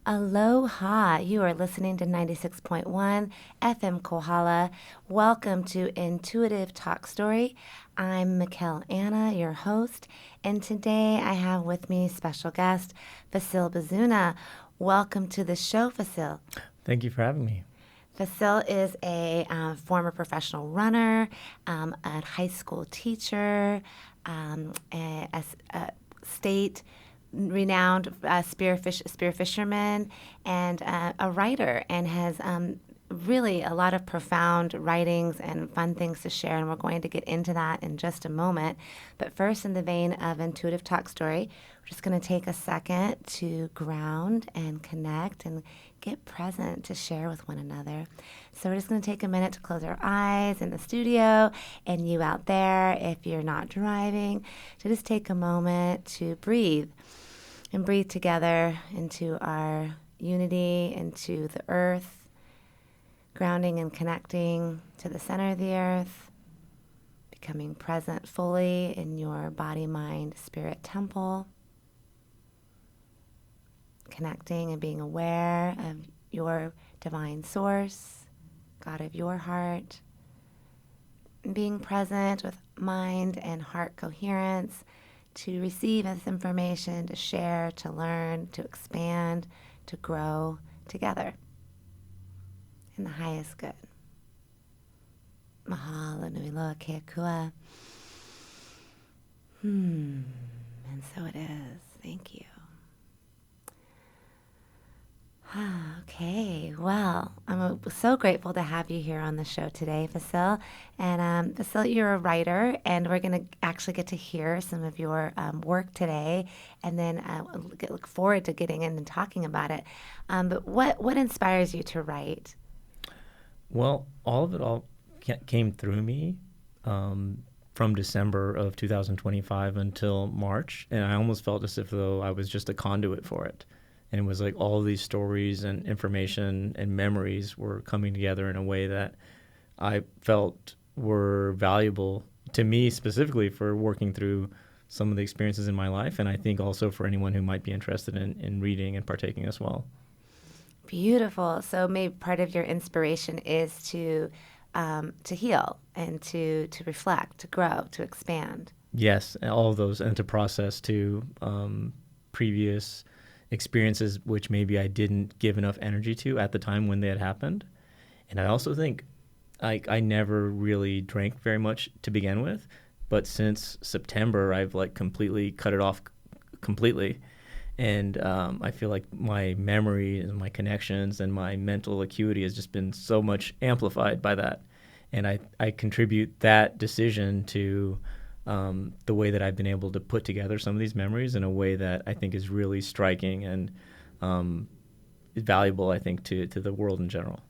Aloha. You are listening to 96.1 FM Kohala. Welcome to Intuitive Talk Story. I'm Michál Anna, your host, and today I have with me special guest Fasil Bizuneh. Welcome to the show, Fasil. Thank you for having me. Fasil is a former professional runner, a high school teacher, a state renowned spearfisherman, and a writer, and has really a lot of profound writings and fun things to share. And we're going to get into that in just a moment. But first, in the vein of Intuitive Talk Story, we're just going to take a second to ground and connect and get present to share with one another. So we're just going to take a minute to close our eyes in the studio, and you out there, if you're not driving, to just take a moment to breathe and breathe together into our unity, into the earth, grounding and connecting to the center of the earth, becoming present fully in your body, mind, spirit temple, connecting and being aware of your divine source, God of your heart, and being present with mind and heart coherence to receive this information, to share, to learn, to expand, to grow together in the highest good. Mahalo nui loa kea kua. And so it is. Thank you. Okay, well, I'm so grateful to have you here on the show today, Fasil. And Fasil, you're a writer, and we're going to actually get to hear some of your work today, and then look forward to getting in and talking about it. But what inspires you to write? Well, all of it came through me from December of 2025 until March, and I almost felt as if though I was just a conduit for it. And it was like all of these stories and information and memories were coming together in a way that I felt were valuable to me specifically for working through some of the experiences in my life, and I think also for anyone who might be interested in reading and partaking as well. Beautiful. So maybe part of your inspiration is to heal and to reflect, to grow, to expand. Yes, all of those, and to process to previous experiences which maybe I didn't give enough energy to at the time when they had happened. And I also think I never really drank very much to begin with, but since September I've completely cut it off completely. And I feel like my memory and my connections and my mental acuity has just been so much amplified by that. And I contribute that decision to the way that I've been able to put together some of these memories in a way that I think is really striking and valuable, I think, to the world in general.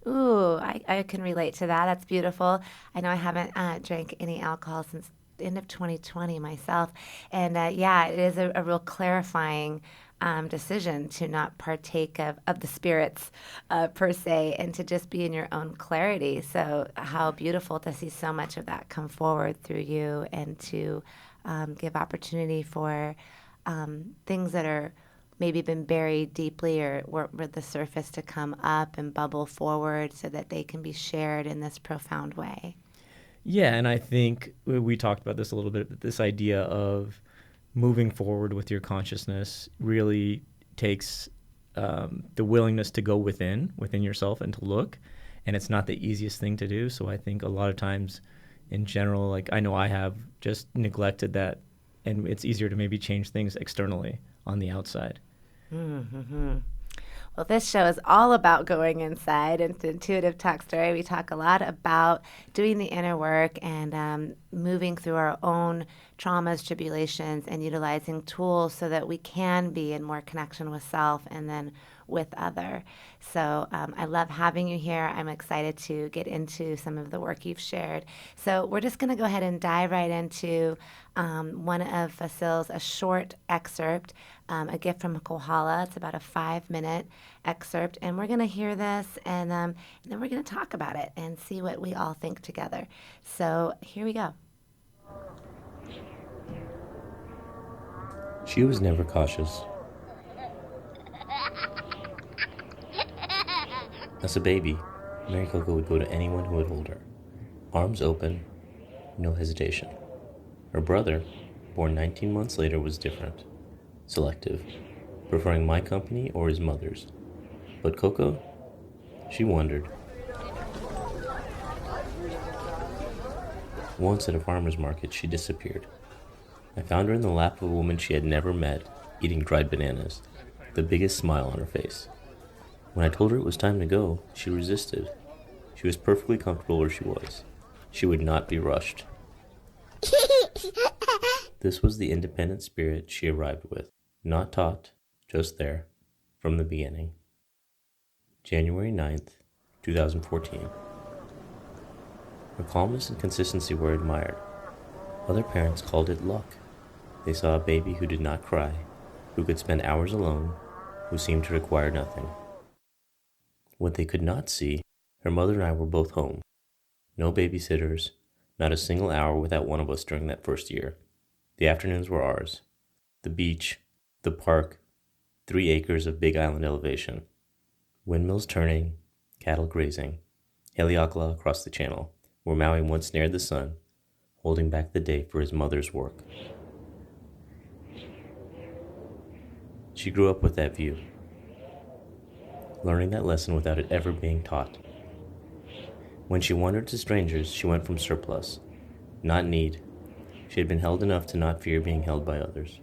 Ooh, I can relate to that. That's beautiful. I know I haven't drank any alcohol since the end of 2020 myself. And yeah, it is a real clarifying decision to not partake of the spirits per se, and to just be in your own clarity. So how beautiful to see so much of that come forward through you, and to give opportunity for things that are maybe been buried deeply or were the surface to come up and bubble forward so that they can be shared in this profound way. Yeah, and I think we talked about this a little bit, this idea of moving forward with your consciousness really takes the willingness to go within yourself and to look, and it's not the easiest thing to do. So I think a lot of times in general, I know I have just neglected that, and it's easier to maybe change things externally on the outside. Mm-hmm. Well, this show is all about going inside. And Intuitive Talk Story, we talk a lot about doing the inner work and moving through our own traumas, tribulations, and utilizing tools so that we can be in more connection with self and then with other. So I love having you here. I'm excited to get into some of the work you've shared. So we're just going to go ahead and dive right into one of Fasil's, a short excerpt, a gift from Kohala. It's about a 5-minute excerpt, and we're going to hear this, and then we're going to talk about it and see what we all think together. So here we go. She was never cautious. As a baby, Mary Coco would go to anyone who would hold her. Arms open, no hesitation. Her brother, born 19 months later, was different. Selective, preferring my company or his mother's. But Coco, she wondered. Once at a farmer's market, she disappeared. I found her in the lap of a woman she had never met, eating dried bananas, the biggest smile on her face. When I told her it was time to go, she resisted. She was perfectly comfortable where she was. She would not be rushed. This was the independent spirit she arrived with, not taught, just there, from the beginning. January 9th, 2014. Her calmness and consistency were admired. Other parents called it luck. They saw a baby who did not cry, who could spend hours alone, who seemed to require nothing. What they could not see, her mother and I were both home. No babysitters, not a single hour without one of us during that first year. The afternoons were ours. The beach, the park, 3 acres of Big Island elevation. Windmills turning, cattle grazing, Haleakala across the channel, where Maui once snared the sun, holding back the day for his mother's work. She grew up with that view, learning that lesson without it ever being taught. When she wandered to strangers, she went from surplus, not need. She had been held enough to not fear being held by others.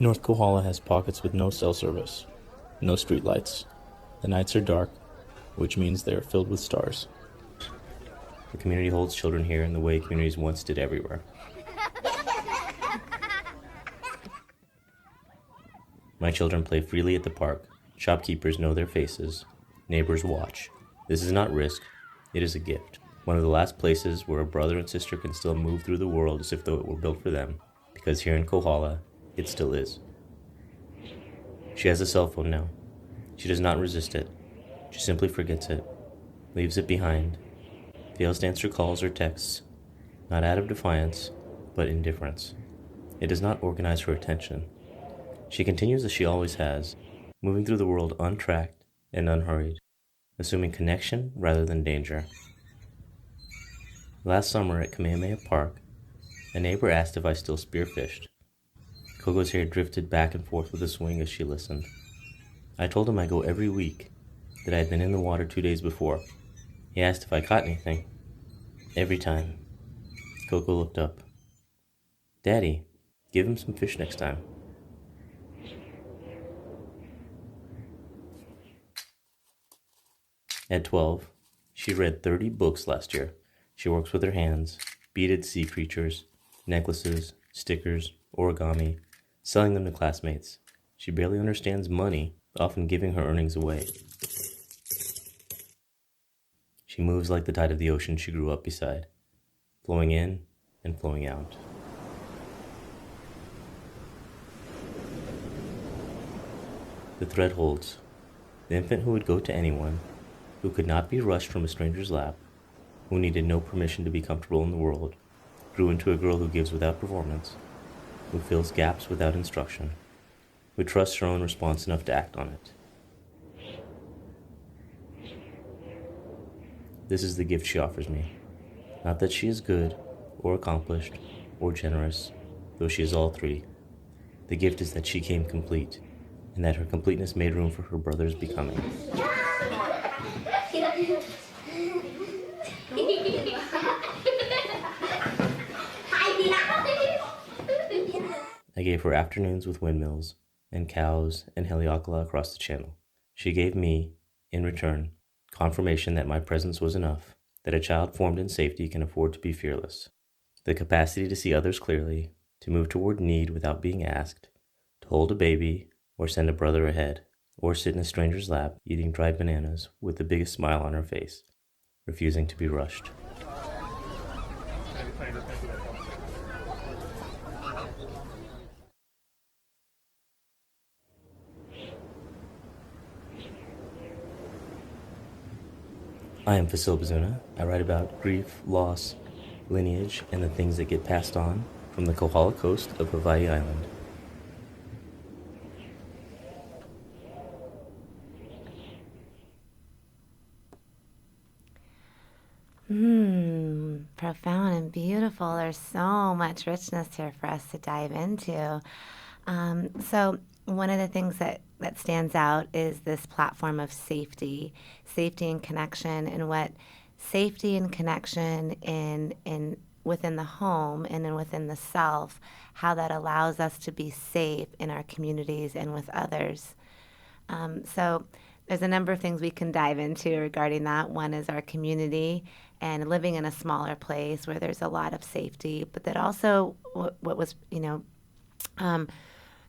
North Kohala has pockets with no cell service, no streetlights. The nights are dark, which means they are filled with stars. The community holds children here in the way communities once did everywhere. My children play freely at the park. Shopkeepers know their faces. Neighbors watch. This is not risk. It is a gift. One of the last places where a brother and sister can still move through the world as if though it were built for them, because here in Kohala, it still is. She has a cell phone now. She does not resist it. She simply forgets it, leaves it behind, fails to answer calls or texts, not out of defiance, but indifference. It does not organize her attention. She continues as she always has, moving through the world untracked and unhurried, assuming connection rather than danger. Last summer at Kamehameha Park, a neighbor asked if I still spearfished. Coco's hair drifted back and forth with a swing as she listened. I told him I go every week, that I had been in the water 2 days before. He asked if I caught anything. Every time. Coco looked up. Daddy, give him some fish next time. At 12, she read 30 books last year. She works with her hands, beaded sea creatures, necklaces, stickers, origami, selling them to classmates. She barely understands money, often giving her earnings away. She moves like the tide of the ocean she grew up beside, flowing in and flowing out. The thread holds. The infant who would go to anyone, who could not be rushed from a stranger's lap, who needed no permission to be comfortable in the world, grew into a girl who gives without performance, who fills gaps without instruction, who trusts her own response enough to act on it. This is the gift she offers me. Not that she is good, or accomplished, or generous, though she is all three. The gift is that she came complete, and that her completeness made room for her brother's becoming. I gave her afternoons with windmills, and cows, and Haleakala across the channel. She gave me, in return, confirmation that my presence was enough, that a child formed in safety can afford to be fearless. The capacity to see others clearly, to move toward need without being asked, to hold a baby, or send a brother ahead, or sit in a stranger's lap eating dried bananas with the biggest smile on her face, refusing to be rushed. I am Fasil Bizuneh. I write about grief, loss, lineage, and the things that get passed on from the Kohala coast of Hawaii Island. profound and beautiful. There's so much richness here for us to dive into. So one of the things that stands out is this platform of safety and connection, and what safety and connection in within the home and then within the self, how that allows us to be safe in our communities and with others. So there's a number of things we can dive into regarding that. One is our community and living in a smaller place where there's a lot of safety, but that also what was,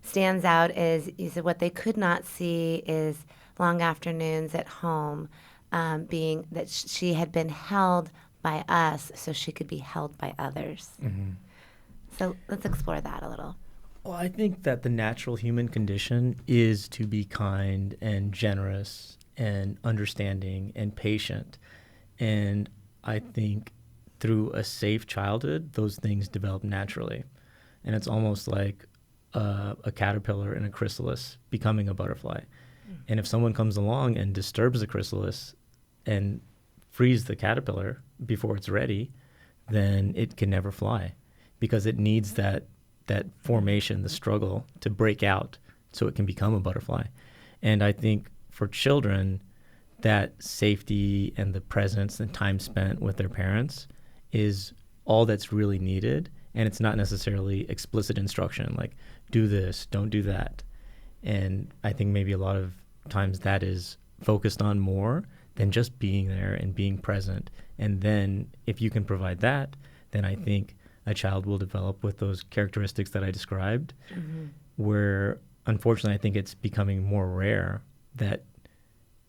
stands out is what they could not see is long afternoons at home, being that she had been held by us so she could be held by others. Mm-hmm. So let's explore that a little. Well, I think that the natural human condition is to be kind and generous and understanding and patient. And I think through a safe childhood, those things develop naturally. And it's almost like a caterpillar in a chrysalis becoming a butterfly. And if someone comes along and disturbs the chrysalis and frees the caterpillar before it's ready, then it can never fly, because it needs that formation, the struggle to break out so it can become a butterfly. And I think for children, that safety and the presence and time spent with their parents is all that's really needed. And it's not necessarily explicit instruction, like do this, don't do that. And I think maybe a lot of times that is focused on more than just being there and being present. And then if you can provide that, then I think a child will develop with those characteristics that I described, where unfortunately I think it's becoming more rare that,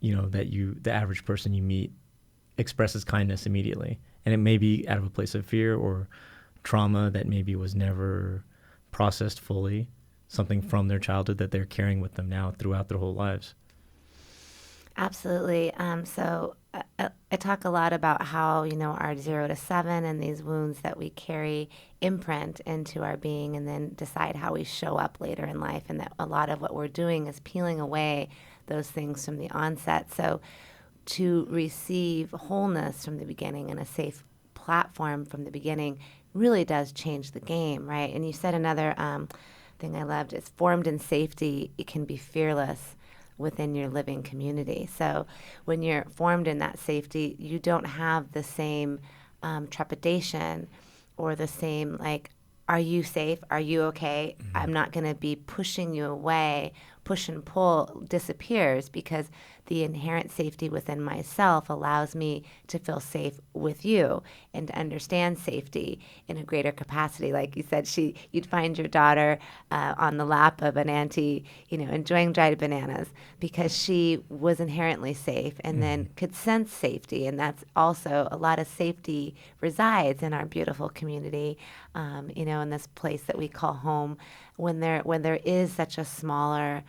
the average person you meet expresses kindness immediately. And it may be out of a place of fear or trauma that maybe was never processed fully, something from their childhood that they're carrying with them now throughout their whole lives. Absolutely. So I talk a lot about how, our 0 to 7 and these wounds that we carry imprint into our being and then decide how we show up later in life. And that a lot of what we're doing is peeling away those things from the onset. So to receive wholeness from the beginning and a safe platform from the beginning really does change the game, right? And you said another thing I loved is formed in safety, it can be fearless within your living community. So when you're formed in that safety, you don't have the same trepidation or the same, like, are you safe? Are you okay? I'm not going to be pushing you away. Push and pull disappears because the inherent safety within myself allows me to feel safe with you and to understand safety in a greater capacity. Like you said, you'd find your daughter on the lap of an auntie, enjoying dried bananas because she was inherently safe and then could sense safety. And that's also a lot of safety resides in our beautiful community, in this place that we call home. When there is such a smaller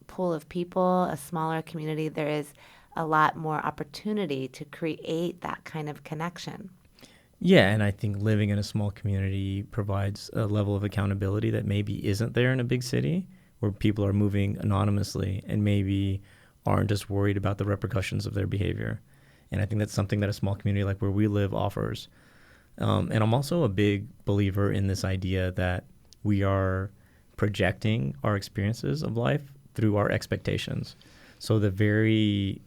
pool of people, a smaller community, there is a lot more opportunity to create that kind of connection. Yeah, and I think living in a small community provides a level of accountability that maybe isn't there in a big city, where people are moving anonymously and maybe aren't just worried about the repercussions of their behavior. And I think that's something that a small community like where we live offers. And I'm also a big believer in this idea that we are projecting our experiences of life through our expectations. So the very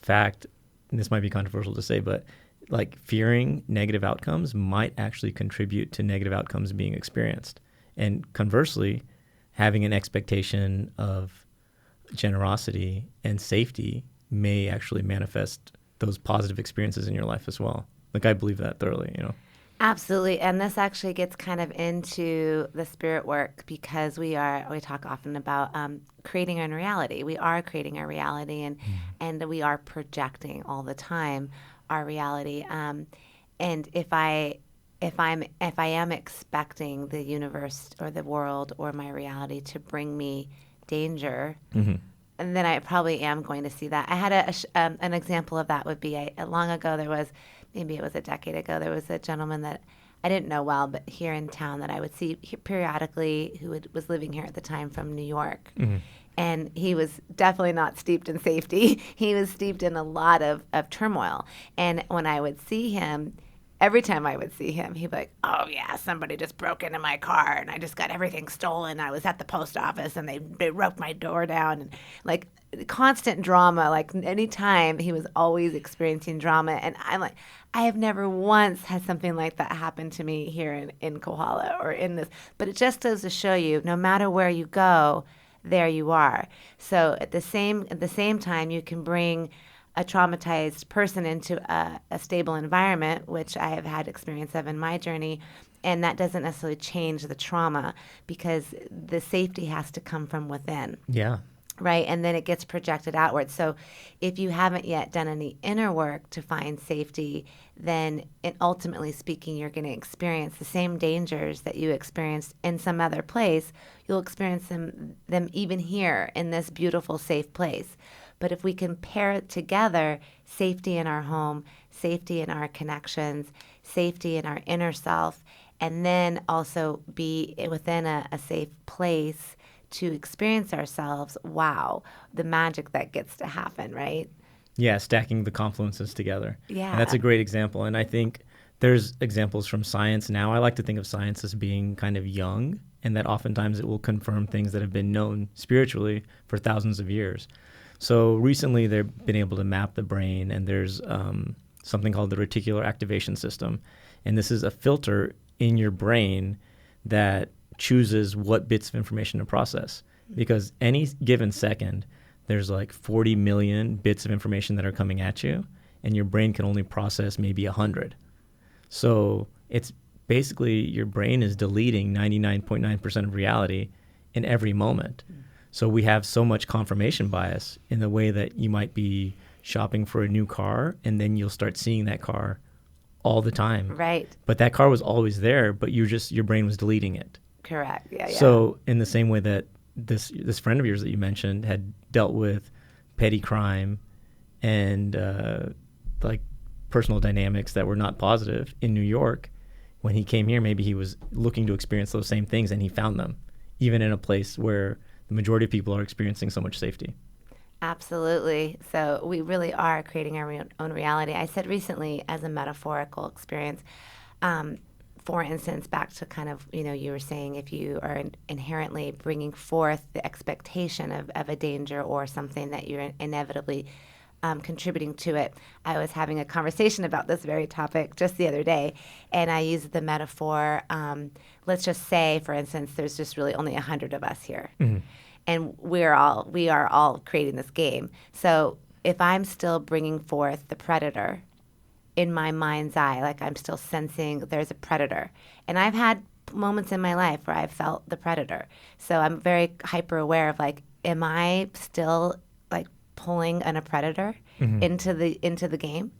fact, and this might be controversial to say, but like fearing negative outcomes might actually contribute to negative outcomes being experienced. And conversely, having an expectation of generosity and safety may actually manifest those positive experiences in your life as well. Like I believe that thoroughly, Absolutely. And this actually gets kind of into the spirit work because we talk often about creating our own reality. We are creating our reality and we are projecting all the time our reality. And if I am expecting the universe or the world or my reality to bring me danger, and then I probably am going to see that. I had an example of that would be long ago there was, maybe it was a decade ago, there was a gentleman that I didn't know well, but here in town that I would see periodically who was living here at the time from New York. And he was definitely not steeped in safety. He was steeped in a lot of turmoil. And when I would see him, every time I would see him, he'd be like, "Oh yeah, somebody just broke into my car and I just got everything stolen. I was at the post office and they broke my door down." And like constant drama. Like anytime he was always experiencing drama. And I'm like, I have never once had something like that happen to me here in Kohala or in this. But it just goes to show you, no matter where you go, there you are. So at the same time, you can bring a traumatized person into a stable environment, which I have had experience of in my journey, and that doesn't necessarily change the trauma because the safety has to come from within. Yeah. Right. And then it gets projected outward. So if you haven't yet done any inner work to find safety, then ultimately speaking, you're going to experience the same dangers that you experienced in some other place. You'll experience them even here in this beautiful, safe place. But if we can pair it together, safety in our home, safety in our connections, safety in our inner self, and then also be within a safe place to experience ourselves, wow, the magic that gets to happen, right? Yeah, stacking the confluences together. Yeah. And that's a great example. And I think there's examples from science now. I like to think of science as being kind of young, and that oftentimes it will confirm things that have been known spiritually for thousands of years. So recently they've been able to map the brain, and there's something called the reticular activation system. And this is a filter in your brain that chooses what bits of information to process, because any given second there's like 40 million bits of information that are coming at you, and your brain can only process maybe 100. So it's basically your brain is deleting 99.9% of reality in every moment. So we have so much confirmation bias in the way that you might be shopping for a new car, and then you'll start seeing that car all the time. Right. But that car was always there, but your brain was deleting it. Correct. Yeah. So in the same way that this friend of yours that you mentioned had dealt with petty crime and like personal dynamics that were not positive in New York, when he came here, maybe he was looking to experience those same things, and he found them, even in a place where the majority of people are experiencing so much safety. Absolutely. So we really are creating our own reality. I said recently, as a metaphorical experience, for instance, back to kind of, you were saying if you are inherently bringing forth the expectation of a danger or something that you're inevitably contributing to it. I was having a conversation about this very topic just the other day, and I used the metaphor, let's just say, for instance, there's just really only 100 of us here. Mm-hmm. And we are all creating this game. So if I'm still bringing forth the predator in my mind's eye, like I'm still sensing there's a predator. And I've had moments in my life where I've felt the predator. So I'm very hyper aware of like, am I still like pulling a predator into the game?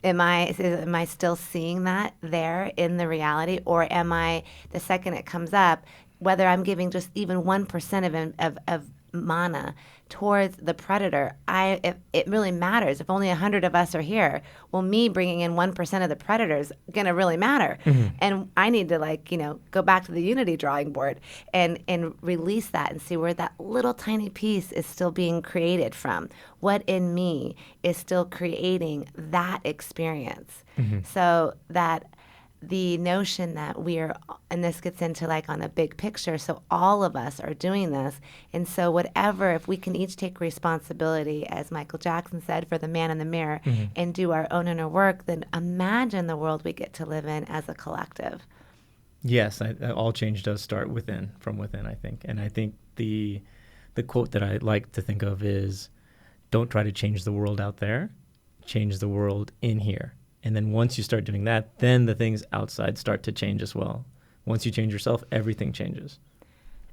Am I still seeing that there in the reality, or am I, the second it comes up, whether I'm giving just even 1% of mana towards the predator, it really matters. If only 100 of us are here, well, me bringing in 1% of the predator is going to really matter. Mm-hmm. And I need to go back to the unity drawing board and release that and see where that little tiny piece is still being created from. What in me is still creating that experience. Mm-hmm. So that the notion that we are, and this gets into like on a big picture, so all of us are doing this. And so whatever, if we can each take responsibility, as Michael Jackson said, for the man in the mirror, mm-hmm. and do our own inner work, then imagine the world we get to live in as a collective. Yes, all change does start from within, I think. And I think the quote that I like to think of is, don't try to change the world out there, change the world in here. And then once you start doing that, then the things outside start to change as well. Once you change yourself, everything changes.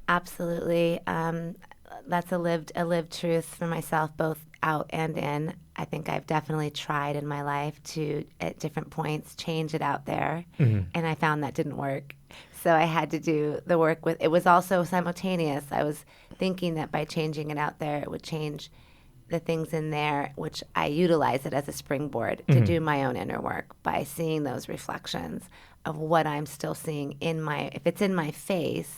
Absolutely. That's a lived truth for myself, both out and in. I think I've definitely tried in my life to, at different points, change it out there. Mm-hmm. And I found that didn't work. So I had to do the work with, it was also simultaneous. I was thinking that by changing it out there, it would change the things in there, which I utilize it as a springboard to do my own inner work by seeing those reflections of what I'm still seeing if it's in my face,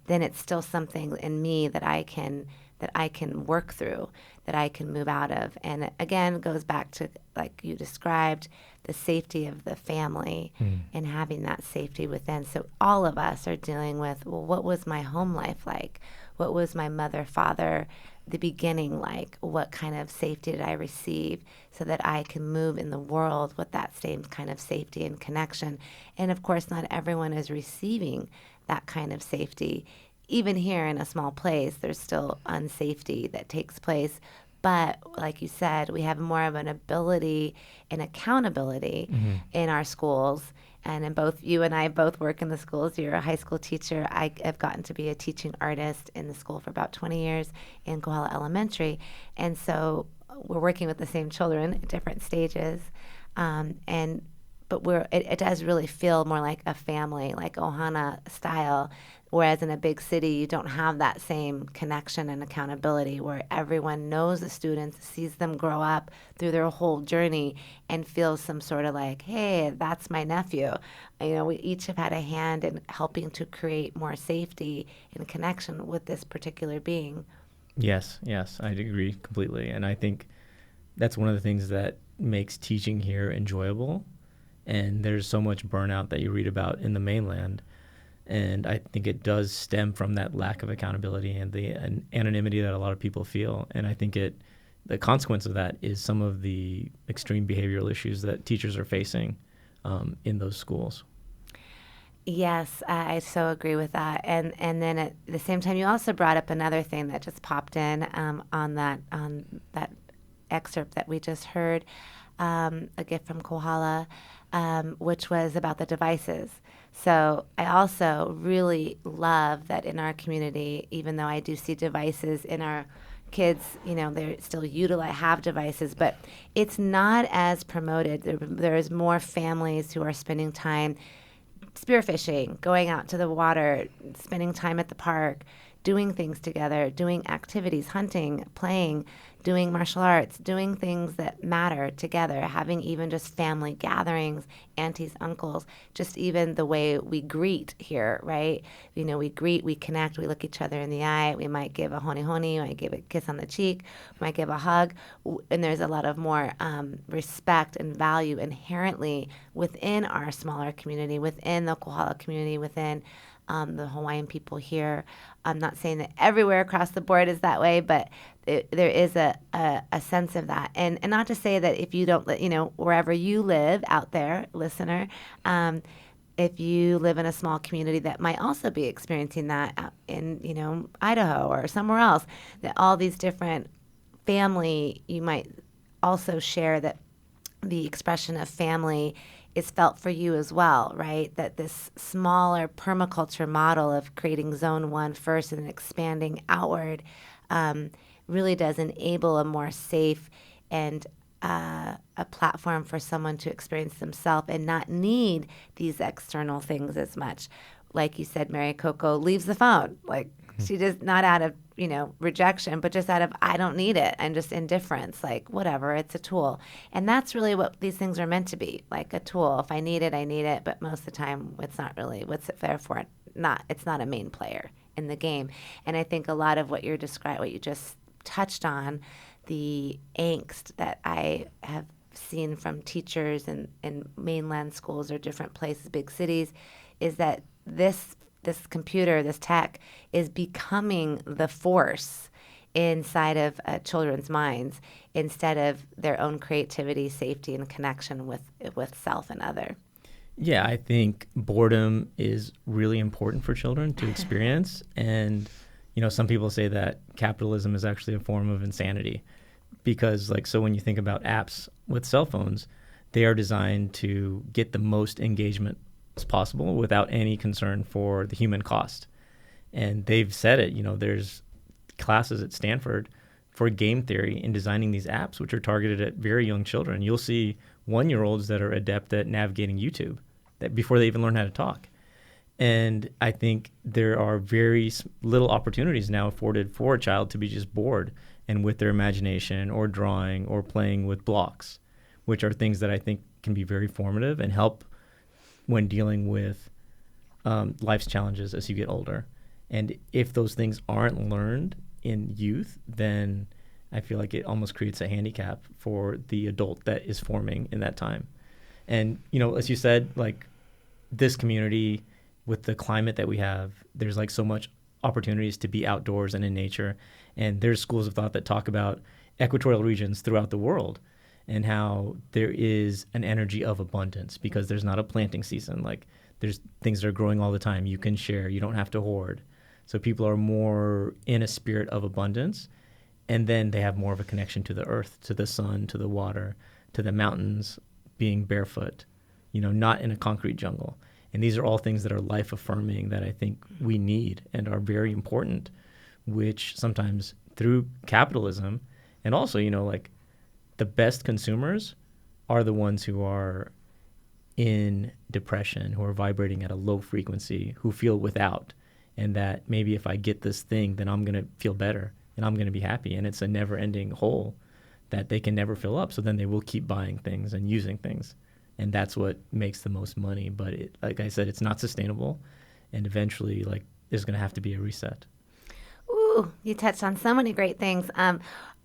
then it's still something in me that I can work through, that I can move out of. And again, it goes back to, like you described, the safety of the family and having that safety within. So all of us are dealing with, well, what was my home life like? What was my mother, father, the beginning like? What kind of safety did I receive so that I can move in the world with that same kind of safety and connection? And of course, not everyone is receiving that kind of safety. Even here in a small place, there's still unsafety that takes place. But like you said, we have more of an ability and accountability in our schools. And in both, you and I both work in the schools. You're a high school teacher. I have gotten to be a teaching artist in the school for about 20 years in Kohala Elementary. And so we're working with the same children at different stages. But it does really feel more like a family, like Ohana style. Whereas in a big city, you don't have that same connection and accountability where everyone knows the students, sees them grow up through their whole journey, and feels some sort of like, hey, that's my nephew. We each have had a hand in helping to create more safety and connection with this particular being. Yes, I agree completely. And I think that's one of the things that makes teaching here enjoyable. And there's so much burnout that you read about in the mainland. And I think it does stem from that lack of accountability and the anonymity that a lot of people feel. And I think the consequence of that is some of the extreme behavioral issues that teachers are facing in those schools. Yes, I so agree with that. And then at the same time, you also brought up another thing that just popped in on that excerpt that we just heard, a gift from Kohala, which was about the devices. So I also really love that in our community, even though I do see devices in our kids, they still have devices, but it's not as promoted. There's more families who are spending time spearfishing, going out to the water, spending time at the park, doing things together, doing activities, hunting, playing, doing martial arts, doing things that matter together, having even just family gatherings, aunties, uncles, just even the way we greet here, right? We greet, we connect, we look each other in the eye. We might give a honi honi, we might give a kiss on the cheek, we might give a hug. And there's a lot of more respect and value inherently within our smaller community, within the Kohala community, within the Hawaiian people here. I'm not saying that everywhere across the board is that way, but there is a sense of that. And not to say that if you don't, wherever you live out there, listener, if you live in a small community that might also be experiencing that out in, Idaho or somewhere else, that all these different family, you might also share that the expression of family is felt for you as well, right? That this smaller permaculture model of creating zone one first and then expanding outward really does enable a more safe and a platform for someone to experience themselves and not need these external things as much. Like you said, Mary Coco leaves the phone. Like she just not out of, rejection, but just out of, I don't need it, and just indifference, like whatever, it's a tool. And that's really what these things are meant to be, like a tool. If I need it, I need it, but most of the time it's not really, what's it there for? It's not a main player in the game. And I think a lot of what you just touched on, the angst that I have seen from teachers in mainland schools or different places, big cities, is that this computer, this tech, is becoming the force inside of children's minds instead of their own creativity, safety, and connection with self and other. Yeah, I think boredom is really important for children to experience. And, some people say that capitalism is actually a form of insanity because, so when you think about apps with cell phones, they are designed to get the most engagement as possible without any concern for the human cost. And they've said it, there's classes at Stanford for game theory in designing these apps, which are targeted at very young children. You'll see 1-year-olds that are adept at navigating YouTube before they even learn how to talk. And I think there are very little opportunities now afforded for a child to be just bored and with their imagination or drawing or playing with blocks, which are things that I think can be very formative and help when dealing with life's challenges as you get older. And if those things aren't learned in youth, then I feel like it almost creates a handicap for the adult that is forming in that time. And, as you said, like this community with the climate that we have, there's like so much opportunities to be outdoors and in nature. And there's schools of thought that talk about equatorial regions throughout the world and how there is an energy of abundance because there's not a planting season. Like there's things that are growing all the time. You can share. You don't have to hoard. So people are more in a spirit of abundance. And then they have more of a connection to the earth, to the sun, to the water, to the mountains, being barefoot, not in a concrete jungle. And these are all things that are life affirming that I think we need and are very important, which sometimes through capitalism and also, like the best consumers are the ones who are in depression, who are vibrating at a low frequency, who feel without, and that maybe if I get this thing, then I'm going to feel better and I'm going to be happy. And it's a never ending hole that they can never fill up. So then they will keep buying things and using things. And that's what makes the most money. But like I said, it's not sustainable. And eventually, there's going to have to be a reset. Ooh, you touched on so many great things.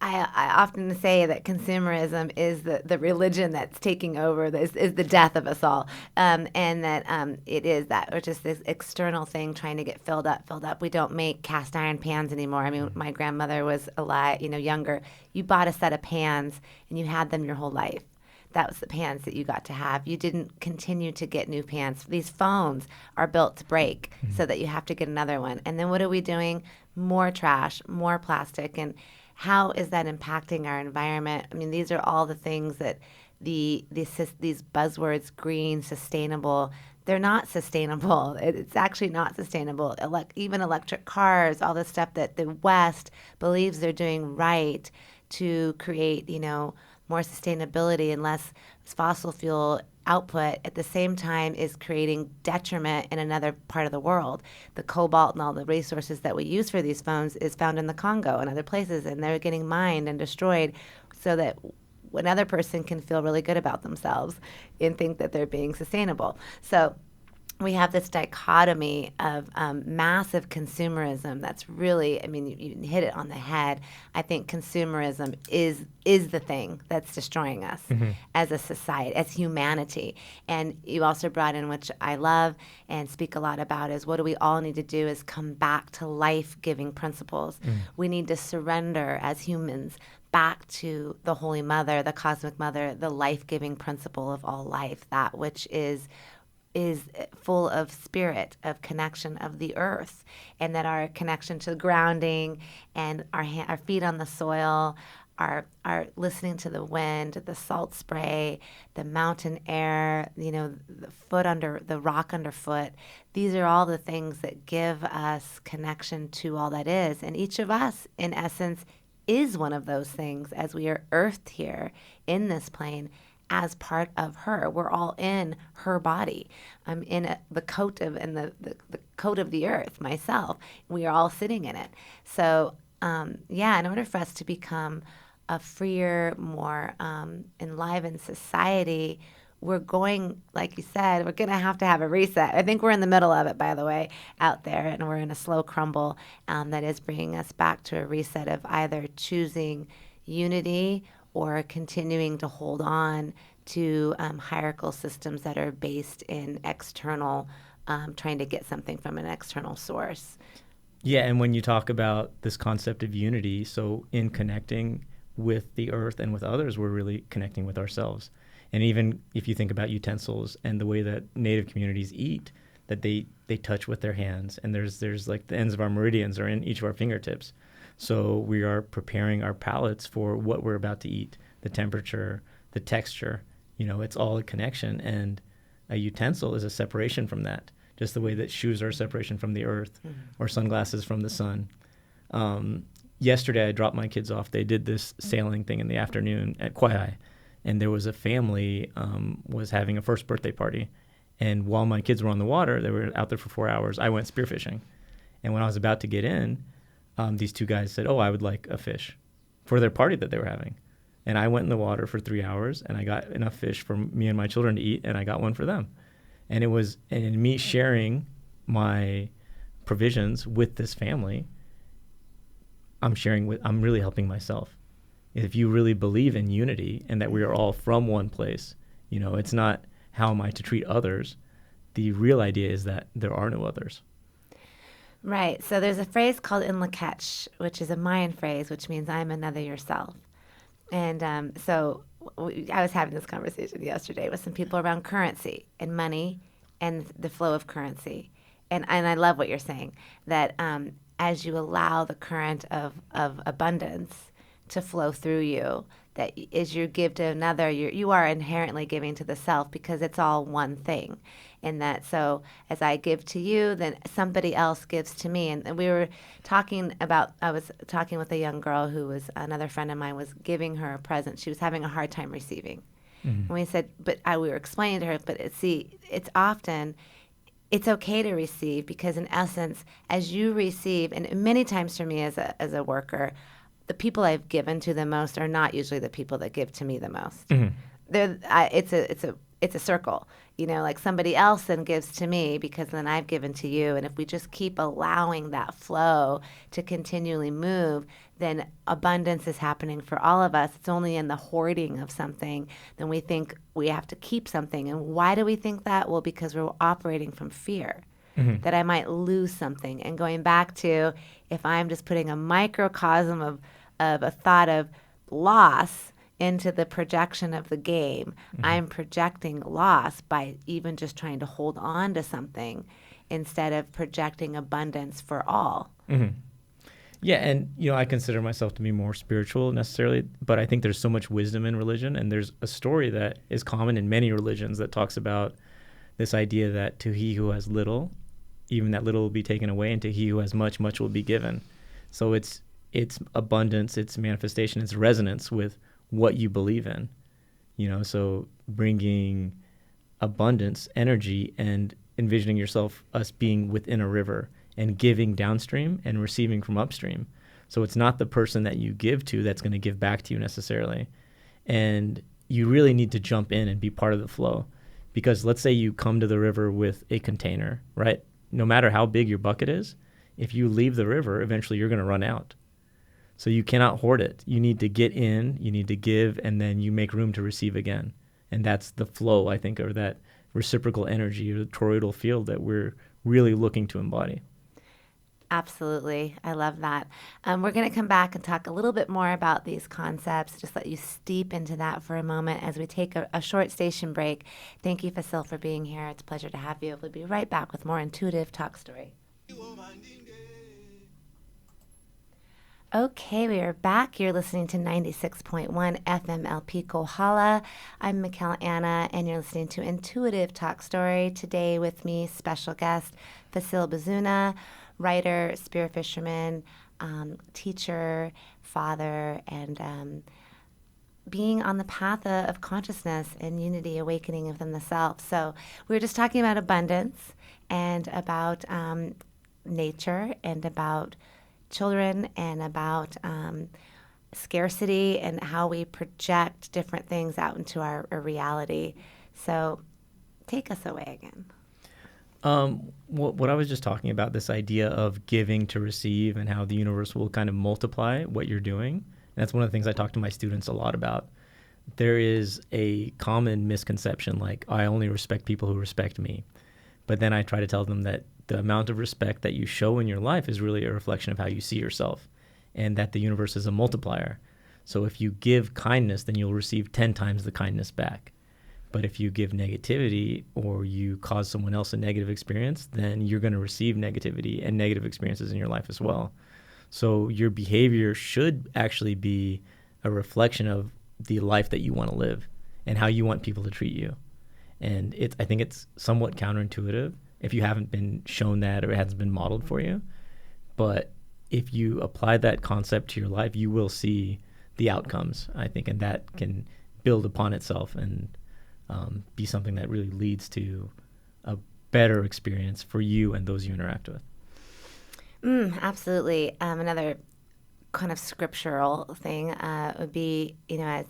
I often say that consumerism is the religion that's taking over, is the death of us all. And that it is that, or just this external thing trying to get filled up. We don't make cast iron pans anymore. I mean, my grandmother was alive, younger. You bought a set of pans and you had them your whole life. That was the pans that you got to have. You didn't continue to get new pans. These phones are built to break so that you have to get another one. And then what are we doing? More trash, more plastic. And how is that impacting our environment? I mean, these are all the things that these buzzwords, green, sustainable, they're not sustainable. It's actually not sustainable. Even electric cars, all the stuff that the West believes they're doing right to create, more sustainability and less fossil fuel output at the same time is creating detriment in another part of the world. The cobalt and all the resources that we use for these phones is found in the Congo and other places, and they're getting mined and destroyed so that another person can feel really good about themselves and think that they're being sustainable. So we have this dichotomy of massive consumerism that's really, I mean, you hit it on the head. I think consumerism is the thing that's destroying us as a society, as humanity. And you also brought in, which I love and speak a lot about, is what do we all need to do is come back to life-giving principles. We need to surrender as humans back to the Holy Mother, the Cosmic Mother, the life-giving principle of all life, that which is full of spirit, of connection of the earth, and that our connection to grounding and our feet on the soil, our listening to the wind, the salt spray, the mountain air, the foot under the rock underfoot. These are all the things that give us connection to all that is, and each of us, in essence, is one of those things as we are earthed here in this plane. As part of her, we're all in her body. I'm in the coat of the coat of the earth myself. We are all sitting in it. So in order for us to become a freer, more enlivened society, we're going, like you said, we're going to have a reset. I think we're in the middle of it, by the way, out there, and we're in a slow crumble that is bringing us back to a reset of either choosing unity or continuing to hold on to hierarchical systems that are based in external, trying to get something from an external source. Yeah, and when you talk about this concept of unity, so in connecting with the earth and with others, we're really connecting with ourselves. And even if you think about utensils and the way that Native communities eat, that they touch with their hands, and there's like the ends of our meridians are in each of our fingertips. So we are preparing our palates for what we're about to eat, the temperature, the texture, it's all a connection. And a utensil is a separation from that, just the way that shoes are a separation from the earth or sunglasses from the sun. Yesterday, I dropped my kids off. They did this sailing thing in the afternoon at Kauai, and there was a family was having a first birthday party. And while my kids were on the water, they were out there for 4 hours, I went spearfishing. And when I was about to get in, these two guys said, I would like a fish for their party that they were having. And I went in the water for 3 hours, and I got enough fish for me and my children to eat, and I got one for them. And it was me sharing my provisions with this family, I'm really helping myself. If you really believe in unity and that we are all from one place, it's not how am I to treat others. The real idea is that there are no others. Right. So there's a phrase called in Lak'ech, which is a Mayan phrase, which means I'm another yourself. And I was having this conversation yesterday with some people around currency and money and the flow of currency. And I love what you're saying, that as you allow the current of abundance to flow through you, that as you give to another, you are inherently giving to the self because it's all one thing. And that so as I give to you, then somebody else gives to me. And we were talking about, I was talking with a young girl who was another friend of mine was giving her a present. She was having a hard time receiving. Mm-hmm. And we said, we were explaining to her, it's often, it's okay to receive because in essence, as you receive, and many times for me as a worker, the people I've given to the most are not usually the people that give to me the most. Mm-hmm. It's a circle, like somebody else then gives to me because then I've given to you. And if we just keep allowing that flow to continually move, then abundance is happening for all of us. It's only in the hoarding of something, then we think we have to keep something. And why do we think that? Well, because we're operating from fear. Mm-hmm. That I might lose something. And going back to if I'm just putting a microcosm of a thought of loss into the projection of the game, mm-hmm. I'm projecting loss by even just trying to hold on to something instead of projecting abundance for all. Mm-hmm. Yeah, and I consider myself to be more spiritual necessarily, but I think there's so much wisdom in religion, and there's a story that is common in many religions that talks about this idea that to he who has little, even that little will be taken away, and to he who has much, much will be given. So it's abundance, it's manifestation, it's resonance with what you believe in. So bringing abundance, energy, and envisioning yourself us being within a river and giving downstream and receiving from upstream. So it's not the person that you give to that's going to give back to you necessarily. And you really need to jump in and be part of the flow. Because let's say you come to the river with a container, right? No matter how big your bucket is, if you leave the river, eventually you're going to run out. So you cannot hoard it. You need to get in, you need to give, and then you make room to receive again. And that's the flow, I think, or that reciprocal energy or the toroidal field that we're really looking to embody. Absolutely. I love that. We're going to come back and talk a little bit more about these concepts, just let you steep into that for a moment as we take a short station break. Thank you, Fasil, for being here. It's a pleasure to have you. We'll be right back with more Intuitive Talk Story. Okay, we are back. You're listening to 96.1 FMLP Kohala. I'm Michál Anna, and you're listening to Intuitive Talk Story. Today with me, special guest, Fasil Bizuneh Writer, Spearfisherman, teacher, father, and being on the path of consciousness and unity, awakening within the self. So we were just talking about abundance and about nature and about children and about scarcity and how we project different things out into our reality. So take us away again. What I was just talking about, this idea of giving to receive and how the universe will kind of multiply what you're doing. And that's one of the things I talk to my students a lot about. There is a common misconception, like, I only respect people who respect me. But then I try to tell them that the amount of respect that you show in your life is really a reflection of how you see yourself, and that the universe is a multiplier. So if you give kindness, then you'll receive 10 times the kindness back. But if you give negativity or you cause someone else a negative experience, then you're going to receive negativity and negative experiences in your life as well. So your behavior should actually be a reflection of the life that you want to live and how you want people to treat you. And I think it's somewhat counterintuitive if you haven't been shown that or it hasn't been modeled for you. But if you apply that concept to your life, you will see the outcomes, I think, and that can build upon itself and be something that really leads to a better experience for you and those you interact with. Absolutely. Another kind of scriptural thing would be, as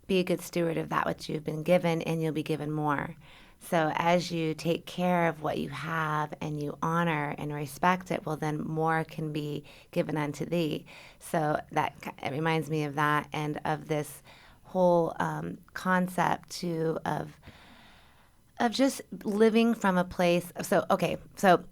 be a good steward of that which you've been given, and you'll be given more. So as you take care of what you have and you honor and respect it, well, then more can be given unto thee. So it reminds me of that and of this whole concept too of just living from a place. So okay, so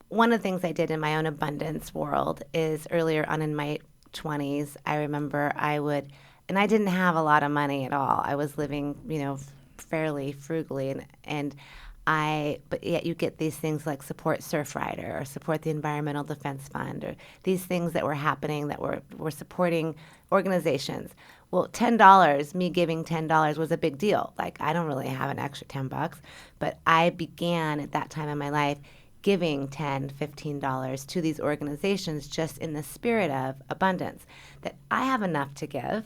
one of the things I did in my own abundance world is earlier on in my 20s, I remember and I didn't have a lot of money at all. I was living, fairly frugally, but yet you get these things like support Surfrider or support the Environmental Defense Fund or these things that were happening that were supporting organizations. Well, $10, me giving $10 was a big deal. Like, I don't really have an extra $10, but I began at that time in my life giving $10, $15 to these organizations just in the spirit of abundance, that I have enough to give.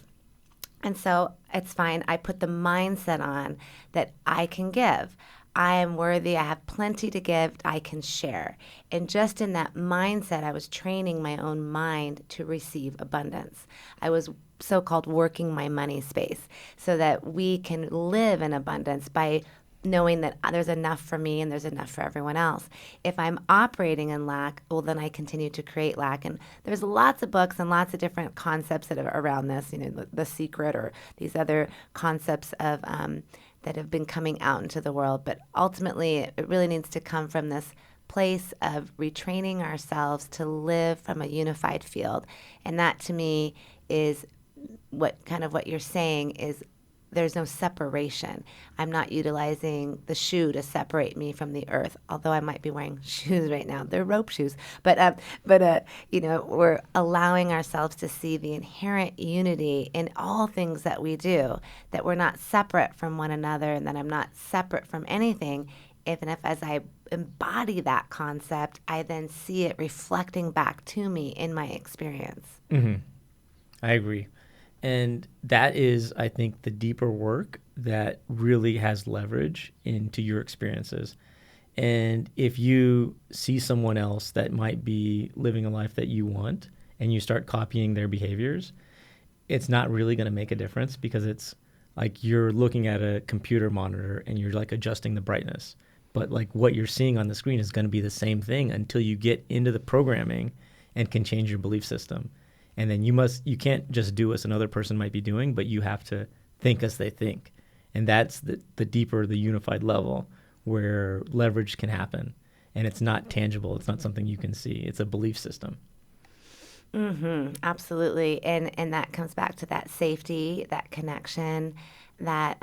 And so it's fine. I put the mindset on that I can give. I am worthy. I have plenty to give. I can share. And just in that mindset, I was training my own mind to receive abundance. I was so-called working my money space so that we can live in abundance by knowing that there's enough for me and there's enough for everyone else. If I'm operating in lack, well, then I continue to create lack. And there's lots of books and lots of different concepts that are around this, the Secret or these other concepts of that have been coming out into the world. But ultimately, it really needs to come from this place of retraining ourselves to live from a unified field. And that, to me, is what you're saying is there's no separation. I'm not utilizing the shoe to separate me from the earth, although I might be wearing shoes right now. They're rope shoes. But we're allowing ourselves to see the inherent unity in all things that we do, that we're not separate from one another and that I'm not separate from anything. If as I embody that concept, I then see it reflecting back to me in my experience. Mm-hmm. I agree. And that is, I think, the deeper work that really has leverage into your experiences. And if you see someone else that might be living a life that you want and you start copying their behaviors, it's not really going to make a difference, because it's like you're looking at a computer monitor and you're like adjusting the brightness. But like what you're seeing on the screen is going to be the same thing until you get into the programming and can change your belief system. And then you can't just do as another person might be doing, but you have to think as they think. And that's the deeper, the unified level where leverage can happen. And it's not tangible. It's not something you can see. It's a belief system. Mm-hmm, absolutely. And that comes back to that safety, that connection, that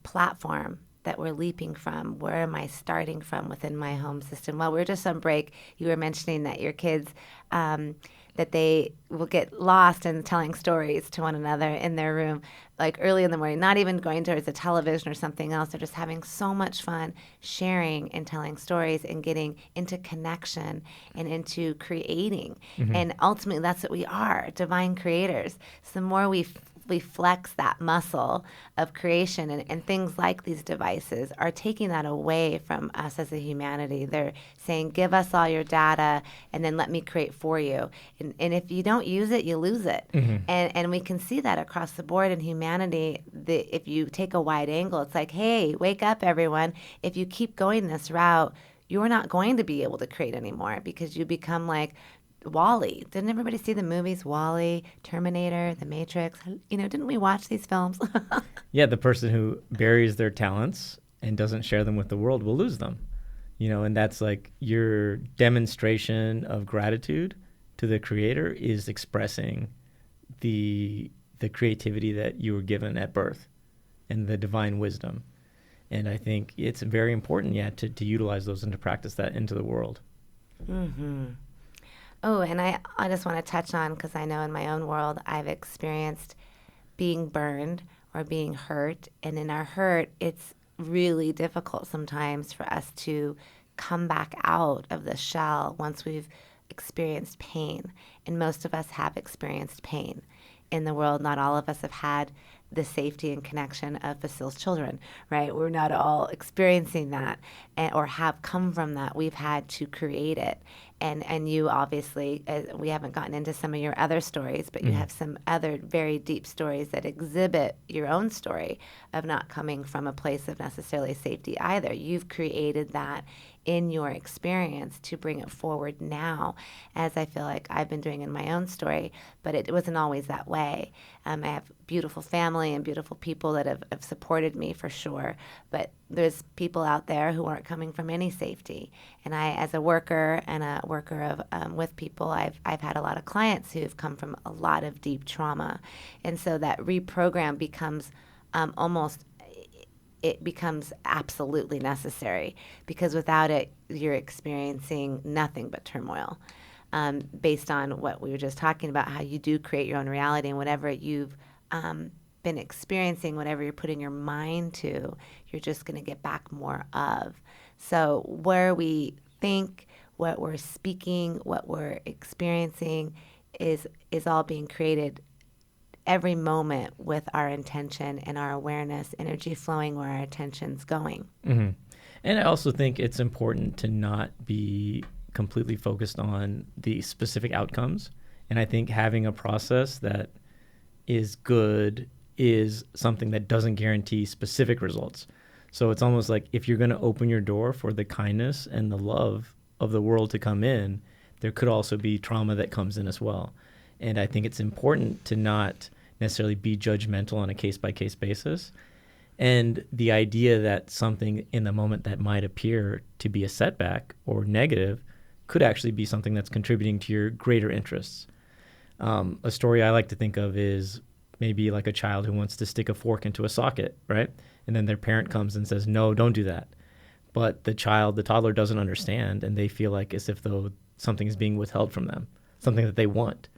platform that we're leaping from. Where am I starting from within my home system? Well, we were just on break. You were mentioning that your kids, that they will get lost in telling stories to one another in their room, like early in the morning, not even going towards a television or something else. They're just having so much fun sharing and telling stories and getting into connection and into creating. Mm-hmm. And ultimately, that's what we are, divine creators. So the more we flex that muscle of creation, and things like these devices are taking that away from us as a humanity. They're saying, give us all your data and then let me create for you. And if you don't use it, you lose it. Mm-hmm. And we can see that across the board in humanity. If you take a wide angle, it's like, hey, wake up, everyone. If you keep going this route, you're not going to be able to create anymore, because you become like Wall-E. Didn't everybody see the movies Wall-E, Terminator, The Matrix? Didn't we watch these films? Yeah, the person who buries their talents and doesn't share them with the world will lose them. And that's like your demonstration of gratitude to the creator is expressing the creativity that you were given at birth and the divine wisdom. And I think it's very important, to utilize those and to practice that into the world. Mm-hmm. Oh, and I just want to touch on, because I know in my own world I've experienced being burned or being hurt. And in our hurt, it's really difficult sometimes for us to come back out of the shell once we've experienced pain. And most of us have experienced pain. in the world, not all of us have had the safety and connection of Fasil's children, right? We're not all experiencing that or have come from that. We've had to create it. And you obviously, we haven't gotten into some of your other stories, but you have some other very deep stories that exhibit your own story of not coming from a place of necessarily safety either. You've created that in your experience to bring it forward now, as I feel like I've been doing in my own story, but it wasn't always that way. I have beautiful family and beautiful people that have supported me for sure, but there's people out there who aren't coming from any safety. And I, as a worker and a worker of with people, I've had a lot of clients who've come from a lot of deep trauma, and so that reprogram becomes it becomes absolutely necessary, because without it, you're experiencing nothing but turmoil. Based on what we were just talking about, how you do create your own reality, and whatever you've been experiencing, whatever you're putting your mind to, you're just going to get back more of. So where we think, what we're speaking, what we're experiencing is all being created every moment with our intention and our awareness, energy flowing where our attention's going. Mm-hmm. And I also think it's important to not be completely focused on the specific outcomes. And I think having a process that is good is something that doesn't guarantee specific results. So it's almost like if you're going to open your door for the kindness and the love of the world to come in, there could also be trauma that comes in as well. And I think it's important to not necessarily be judgmental on a case-by-case basis. And the idea that something in the moment that might appear to be a setback or negative could actually be something that's contributing to your greater interests. A story I like to think of is maybe like a child who wants to stick a fork into a socket, right? And then their parent comes and says, no, don't do that. But the toddler doesn't understand, and they feel like as if though something is being withheld from them, something that they want.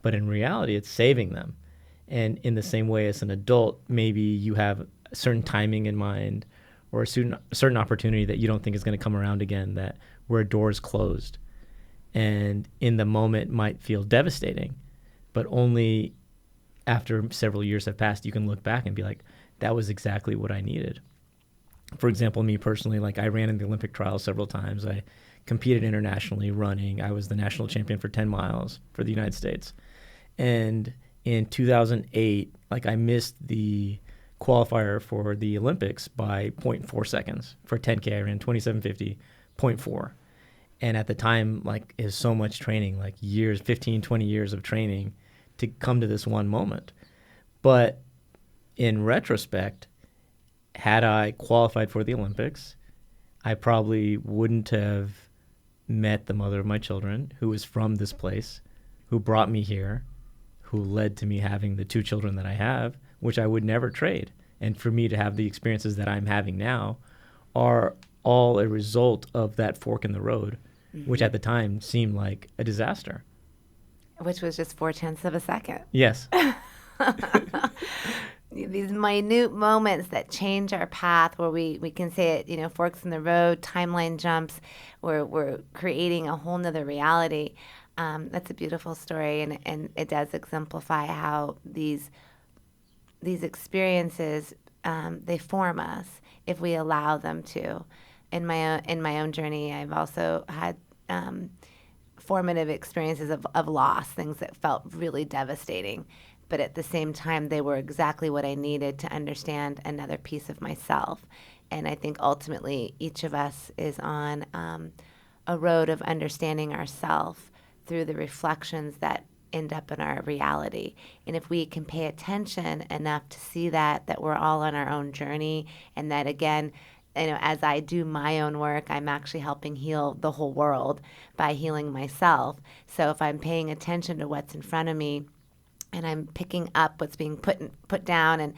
But in reality, it's saving them. And in the same way as an adult, maybe you have a certain timing in mind or a certain opportunity that you don't think is going to come around again, that where a door is closed. And in the moment might feel devastating, but only after several years have passed, you can look back and be like, that was exactly what I needed. For example, me personally, like I ran in the Olympic trials several times. I competed internationally running. I was the national champion for 10 miles for the United States. And in 2008, like I missed the qualifier for the Olympics by 0.4 seconds. For 10K, I ran 27:50, 0.4. And at the time, like, is so much training, like years, 15, 20 years of training to come to this one moment. But in retrospect, had I qualified for the Olympics, I probably wouldn't have met the mother of my children, who is from this place, who brought me here, who led to me having the 2 children that I have, which I would never trade. And for me to have the experiences that I'm having now are all a result of that fork in the road, which at the time seemed like a disaster. Which was just 0.4 of a second. Yes. These minute moments that change our path, where we can say it, forks in the road, timeline jumps, where we're creating a whole nother reality. That's a beautiful story, and it does exemplify how these experiences, they form us if we allow them to. In my own journey, I've also had formative experiences of loss, things that felt really devastating. But at the same time, they were exactly what I needed to understand another piece of myself. And I think ultimately each of us is on a road of understanding ourselves through the reflections that end up in our reality. And if we can pay attention enough to see that we're all on our own journey, and that again, as I do my own work, I'm actually helping heal the whole world by healing myself. So if I'm paying attention to what's in front of me, and I'm picking up what's being put down and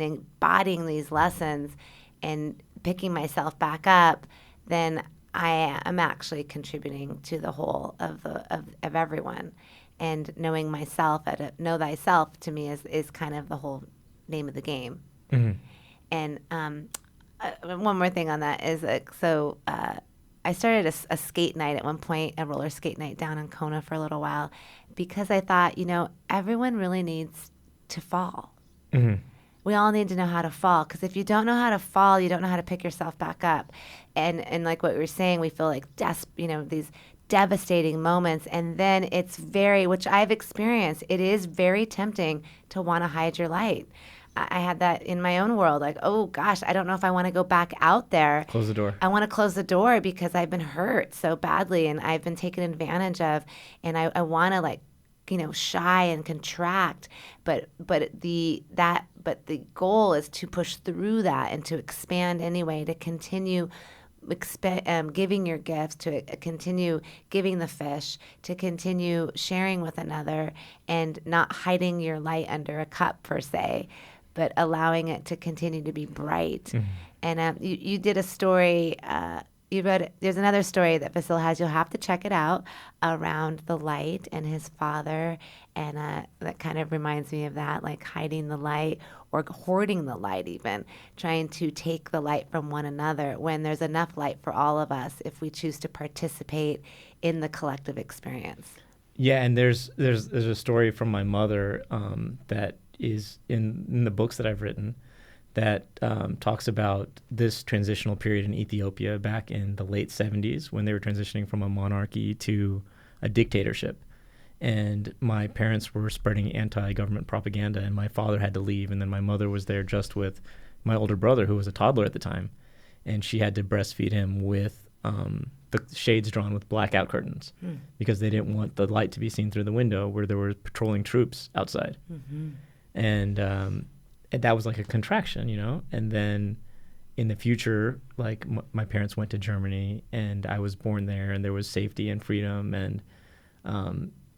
embodying these lessons and picking myself back up, then I am actually contributing to the whole of everyone. And knowing myself, know thyself, to me is kind of the whole name of the game. Mm-hmm. And one more thing on that is I started a skate night at one point, a roller skate night down in Kona for a little while, because I thought, everyone really needs to fall. Mm-hmm. We all need to know how to fall, because if you don't know how to fall, you don't know how to pick yourself back up. And like what we were saying, we feel like these devastating moments, and then it's which I've experienced, it is very tempting to want to hide your light. I had that in my own world, like, oh gosh, I don't know if I want to go back out there. Close the door. I want to close the door because I've been hurt so badly and I've been taken advantage of, and I want to shy and contract, but the goal is to push through that and to expand anyway, to continue giving your gifts, to continue giving the fish, to continue sharing with another, and not hiding your light under a cup per se, but allowing it to continue to be bright. Mm-hmm. And you did a story. There's another story that Fasil has. You'll have to check it out, around the light and his father. And that kind of reminds me of that, like hiding the light or hoarding the light, even trying to take the light from one another when there's enough light for all of us if we choose to participate in the collective experience. Yeah, and there's a story from my mother that is in the books that I've written that talks about this transitional period in Ethiopia back in the late 70s when they were transitioning from a monarchy to a dictatorship. And my parents were spreading anti-government propaganda, and my father had to leave. And then my mother was there just with my older brother, who was a toddler at the time. And she had to breastfeed him with the shades drawn with blackout curtains because they didn't want the light to be seen through the window where there were patrolling troops outside. Mm-hmm. And that was like a contraction, And then in the future, like my parents went to Germany, and I was born there, and there was safety and freedom, and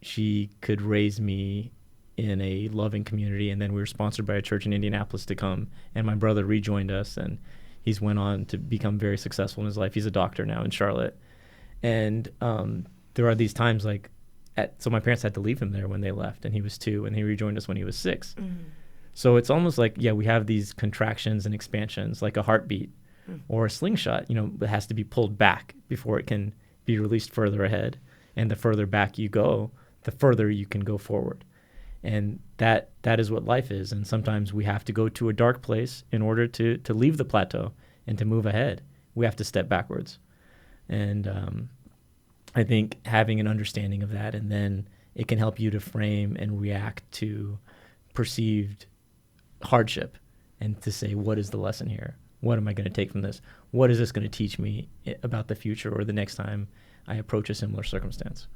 she could raise me in a loving community. And then we were sponsored by a church in Indianapolis to come, and my brother rejoined us, and he's went on to become very successful in his life. He's a doctor now in Charlotte. And there are these times so my parents had to leave him there when they left, and he was 2, and he rejoined us when he was 6. Mm-hmm. So it's almost like, we have these contractions and expansions, like a heartbeat or a slingshot, that has to be pulled back before it can be released further ahead. And the further back you go, the further you can go forward. And that is what life is. And sometimes we have to go to a dark place in order to leave the plateau and to move ahead. We have to step backwards. And I think having an understanding of that, and then it can help you to frame and react to perceived hardship and to say, what is the lesson here? What am I going to take from this? What is this going to teach me about the future or the next time I approach a similar circumstance?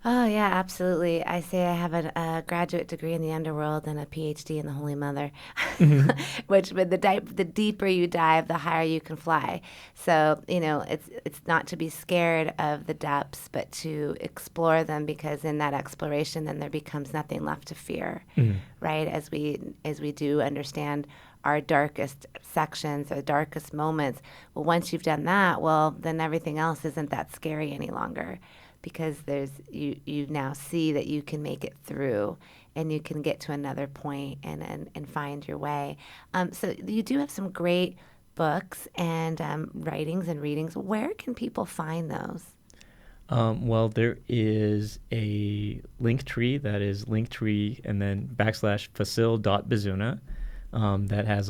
Oh, yeah, absolutely. I say I have a graduate degree in the underworld and a PhD in the Holy Mother, mm-hmm. which with the deeper you dive, the higher you can fly. So, it's not to be scared of the depths, but to explore them, because in that exploration, then there becomes nothing left to fear, right? As we do understand our darkest sections, our darkest moments. Well, once you've done that, then everything else isn't that scary any longer. Because you now see that you can make it through, and you can get to another point and find your way. So you do have some great books and writings and readings. Where can people find those? Well, there is a link tree that is Linktree and then /Fasil.Bizuneh that has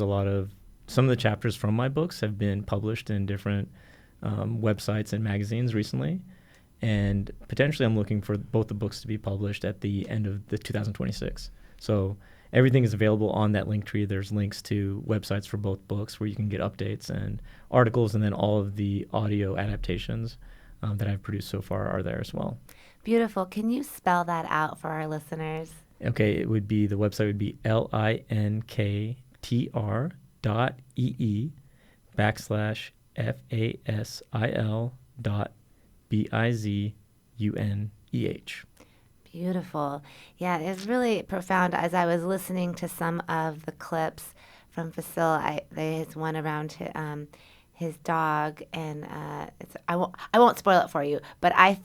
some of the chapters from my books have been published in different websites and magazines recently. And potentially I'm looking for both the books to be published at the end of the 2026. So everything is available on that link tree. There's links to websites for both books where you can get updates and articles, and then all of the audio adaptations that I've produced so far are there as well. Beautiful. Can you spell that out for our listeners? Okay, the website would be linktr.ee/fasil.bizuneh. Beautiful. Yeah, it's really profound. As I was listening to some of the clips from Fasil, there's one around his dog, and I won't spoil it for you, but I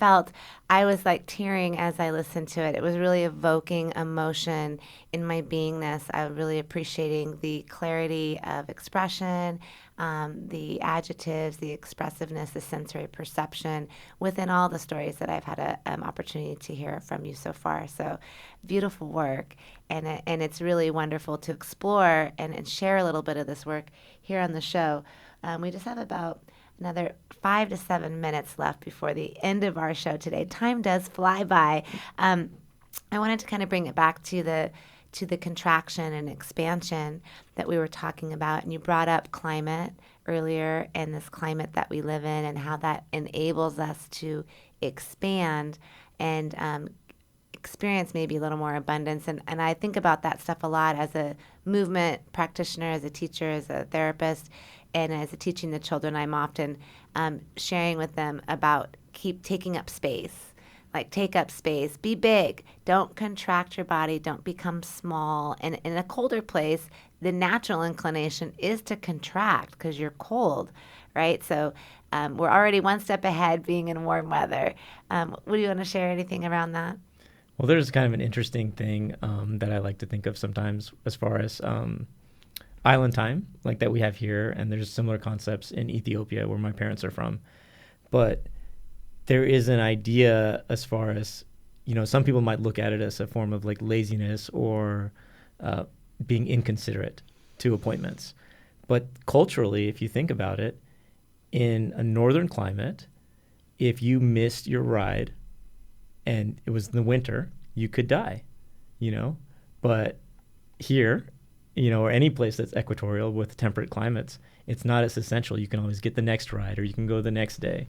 was like tearing as I listened to it. It was really evoking emotion in my beingness. I was really appreciating the clarity of expression. the adjectives, the expressiveness, the sensory perception within all the stories that I've had an opportunity to hear from you so far. So beautiful work. And it's really wonderful to explore and share a little bit of this work here on the show. We just have about another 5 to 7 minutes left before the end of our show today. Time does fly by. I wanted to kind of bring it back to the contraction and expansion that we were talking about. And you brought up climate earlier, and this climate that we live in and how that enables us to expand and experience maybe a little more abundance. And I think about that stuff a lot as a movement practitioner, as a teacher, as a therapist, and as a teaching the children. I'm often sharing with them about keep taking up space. Like, take up space, be big, don't contract your body, don't become small. And in a colder place, the natural inclination is to contract because you're cold, right? So we're already one step ahead being in warm weather. Would you want to share anything around that? Well, there's kind of an interesting thing that I like to think of sometimes as far as island time, like that we have here. And there's similar concepts in Ethiopia where my parents are from. But there is an idea as far as, some people might look at it as a form of like laziness or being inconsiderate to appointments. But culturally, if you think about it, in a northern climate, if you missed your ride and it was in the winter, you could die, But here, or any place that's equatorial with temperate climates, it's not as essential. You can always get the next ride or you can go the next day.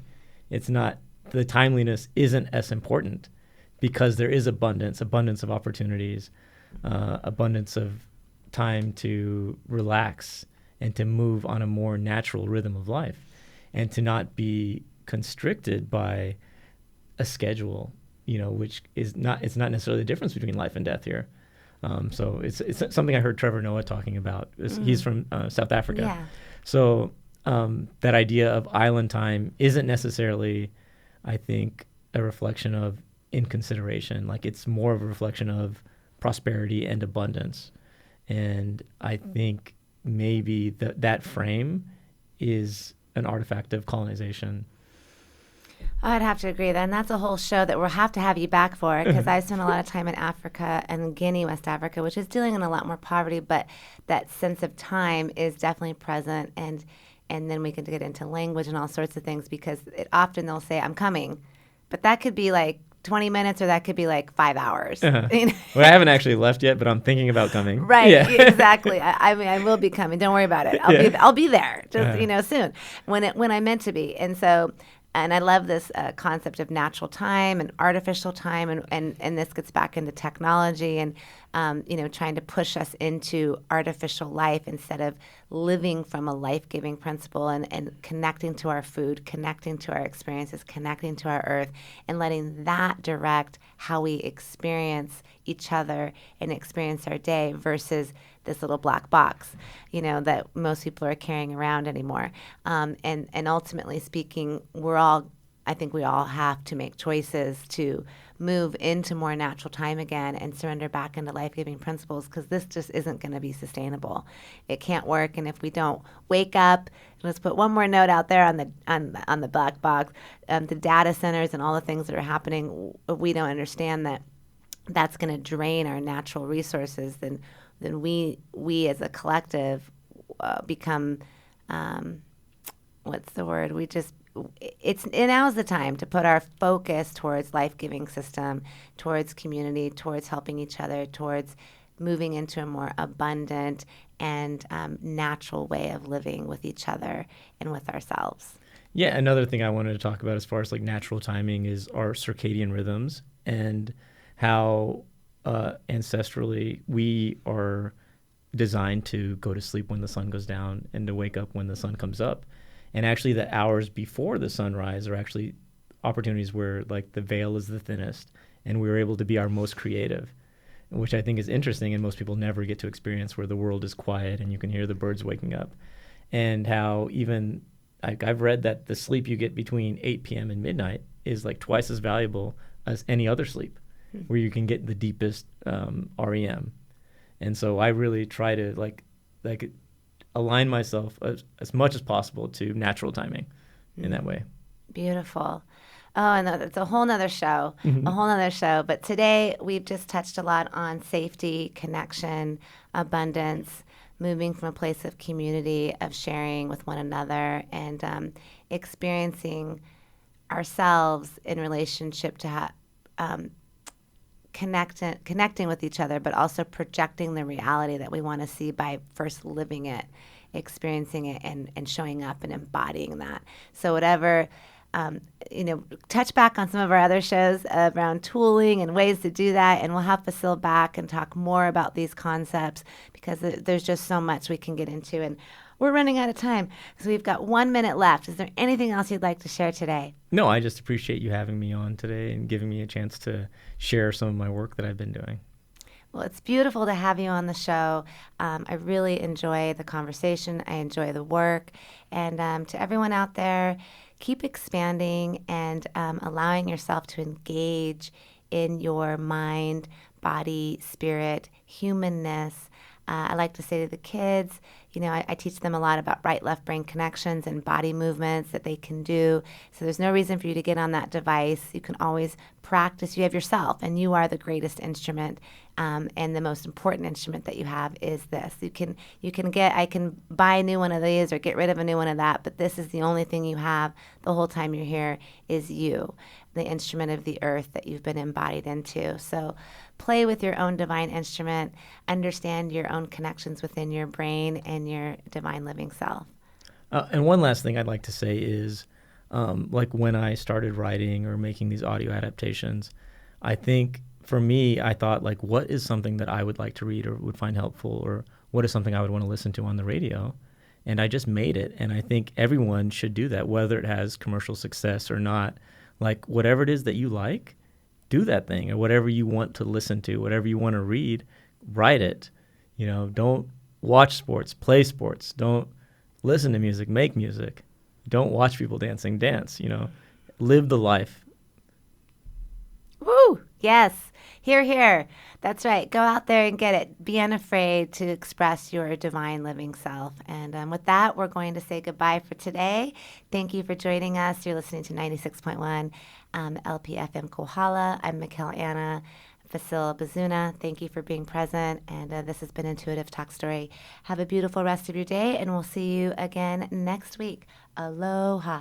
The timeliness isn't as important because there is abundance of opportunities, abundance of time to relax and to move on a more natural rhythm of life and to not be constricted by a schedule, which is it's not necessarily the difference between life and death here. So it's something I heard Trevor Noah talking about. He's from South Africa. Yeah. So that idea of island time isn't necessarily, I think, a reflection of inconsideration. Like, it's more of a reflection of prosperity and abundance. And I think maybe that frame is an artifact of colonization. I'd have to agree. Then that's a whole show that we'll have to have you back for, because I spent a lot of time in Africa and Guinea, West Africa, which is dealing in a lot more poverty, but that sense of time is definitely present. And then we can get into language and all sorts of things, because often they'll say, I'm coming. But that could be like 20 minutes or that could be like 5 hours. Uh-huh. Well, I haven't actually left yet, but I'm thinking about coming. Right, yeah. Exactly. I mean, I will be coming. Don't worry about it. I'll be there, just, soon when I'm meant to be. And so, and I love this concept of natural time and artificial time. And this gets back into technology and, trying to push us into artificial life instead of living from a life-giving principle and connecting to our food, connecting to our experiences, connecting to our earth, and letting that direct how we experience each other and experience our day versus this little black box, that most people are carrying around anymore. And ultimately speaking, I think we all have to make choices to move into more natural time again and surrender back into life-giving principles, because this just isn't going to be sustainable. It can't work. And if we don't wake up, let's put one more note out there on the black box, the data centers and all the things that are happening, we don't understand that that's going to drain our natural resources, then we as a collective become, what's the word? Now's the time to put our focus towards life-giving system, towards community, towards helping each other, towards moving into a more abundant and natural way of living with each other and with ourselves. Yeah, another thing I wanted to talk about as far as like natural timing is our circadian rhythms and how ancestrally we are designed to go to sleep when the sun goes down and to wake up when the sun comes up. And actually the hours before the sunrise are actually opportunities where like the veil is the thinnest and we were able to be our most creative, which I think is interesting and most people never get to experience, where the world is quiet and you can hear the birds waking up. And how even I've read that the sleep you get between 8 p.m. and midnight is like twice as valuable as any other sleep, where you can get the deepest REM. And so I really try to like align myself as much as possible to natural timing in that way. Beautiful. Oh, and it's a whole nother show, a whole nother show. But today we've just touched a lot on safety, connection, abundance, moving from a place of community, of sharing with one another, and experiencing ourselves in relationship to connecting with each other, but also projecting the reality that we want to see by first living it, experiencing it, and showing up and embodying that. So whatever, touch back on some of our other shows around tooling and ways to do that, and we'll have Fasil back and talk more about these concepts because there's just so much we can get into, and we're running out of time, so we've got 1 minute left. Is there anything else you'd like to share today? No, I just appreciate you having me on today and giving me a chance to share some of my work that I've been doing. Well, it's beautiful to have you on the show. I really enjoy the conversation. I enjoy the work. And to everyone out there, keep expanding and allowing yourself to engage in your mind, body, spirit, humanness. I like to say to the kids, I teach them a lot about right-left brain connections and body movements that they can do. So there's no reason for you to get on that device. You can always practice. You have yourself, and you are the greatest instrument. And the most important instrument that you have is this. I can buy a new one of these or get rid of a new one of that, but this is the only thing you have the whole time you're here is you, the instrument of the earth that you've been embodied into. So play with your own divine instrument, understand your own connections within your brain and your divine living self. And one last thing I'd like to say is, like when I started writing or making these audio adaptations, I think for me, I thought, like, what is something that I would like to read or would find helpful, or what is something I would want to listen to on the radio? And I just made it. And I think everyone should do that, whether it has commercial success or not. Like, whatever it is that you like, do that thing. Or whatever you want to listen to, whatever you want to read, write it. Don't watch sports, play sports. Don't listen to music, make music. Don't watch people dancing, dance. Live the life. Woo! Yes. Hear, hear. That's right. Go out there and get it. Be unafraid to express your divine living self. And with that, we're going to say goodbye for today. Thank you for joining us. You're listening to 96.1 LPFM Kohala. I'm Michál Anna, Fasil Bizuneh. Thank you for being present. And this has been Intuitive Talk Story. Have a beautiful rest of your day, and we'll see you again next week. Aloha.